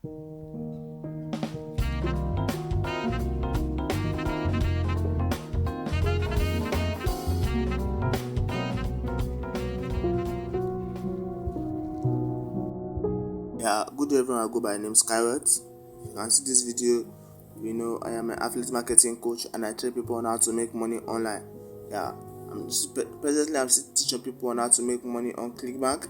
Yeah, good day everyone. I go by name Skyward. You can see this video. I am an affiliate marketing coach and I train people on how to make money online. Yeah, presently I'm still teaching people on how to make money on Clickbank,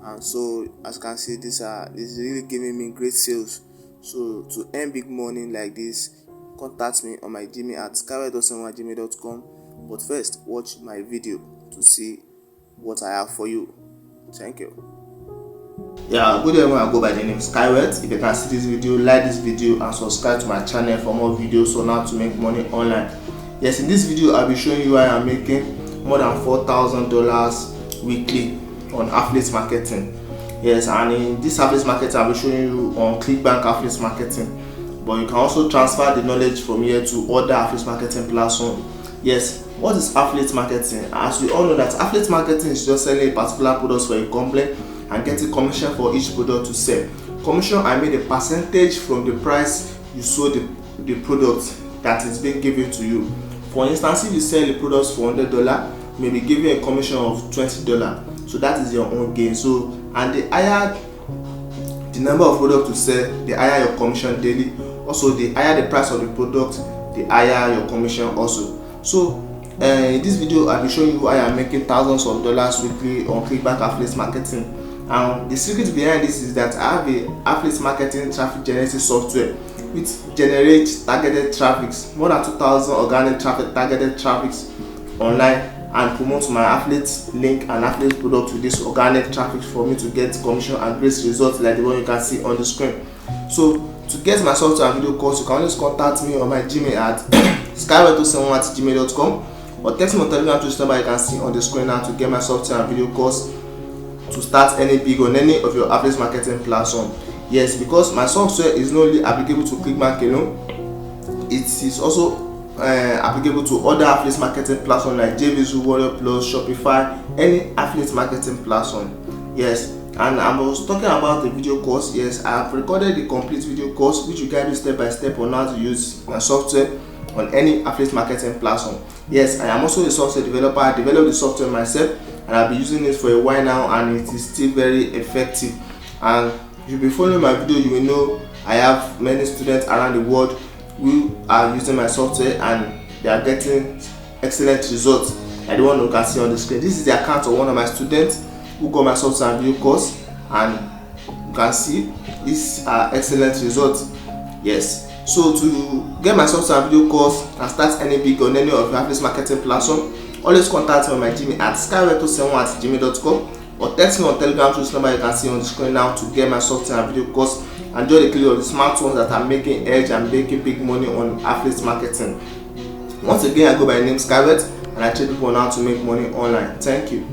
and so as you can see, this is really giving me great sales. So to earn big money like this, contact me on my Gmail at skyward.gmail.com. But first, watch my video to see what I have for you. Thank you. Yeah, good day everyone. I go by the name Skyward. If you can see this video, like this video and subscribe to my channel for more videos on how to make money online. Yes, in this video I'll be showing you how I am making more than $4,000 weekly on affiliate marketing. Yes, and in this affiliate marketing I'll be showing you on Clickbank affiliate marketing, but you can also transfer the knowledge from here to other affiliate marketing platforms. Yes, what is affiliate marketing? As we all know that affiliate marketing is just selling a particular product for a company and getting commission for each product to sell. Commission, I mean the percentage from the price you sold the product that is being given to you. For instance, if you sell the products for $100, maybe give you a commission of $20. So that is your own gain. So, and the higher the number of products to sell, the higher your commission daily. Also, the higher the price of the product, the higher your commission also. So in this video I'll be showing you how I am making thousands of dollars weekly on Clickbank affiliate marketing. And the secret behind this is that I have a affiliate marketing traffic generating software which generates targeted traffics, more than 2,000 organic traffic, targeted traffics online, and promotes my affiliate link and affiliate product with this organic traffic for me to get commission and great results like the one you can see on the screen. So to get my software and video course, you can always contact me on my Gmail at skyward271@gmail.com, or text me on Telegram to the number you can see on the screen now to get my software and video course to start any big on any of your affiliate marketing platform. Yes, because my software is not only applicable to Clickbank alone, it is also applicable to other affiliate marketing platforms like JVZoo, Warrior Plus, Shopify, any affiliate marketing platform. Yes, and I was talking about the video course. Yes, I have recorded the complete video course which will guide you step by step on how to use my software on any affiliate marketing platform. Yes, I am also a software developer. I developed the software myself and I've been using it for a while now, and it is still very effective. And if you've been following my video, you will know I have many students around the world who are using my software and they are getting excellent results like the one you can see on the screen. This is the account of one of my students who got my software and video course, and you can see these are excellent results. Yes, so to get my software and video course and start any big on any of your affiliate marketing platform, always contact me on my Gmail at skyward271@gmail.com, or text me on Telegram to this number you can see on the screen now to get my software and video course and join the clique of the smart ones that are making edge and making big money on affiliate marketing. Once again, I go by the name Skyward and I train people on how to make money online. Thank you.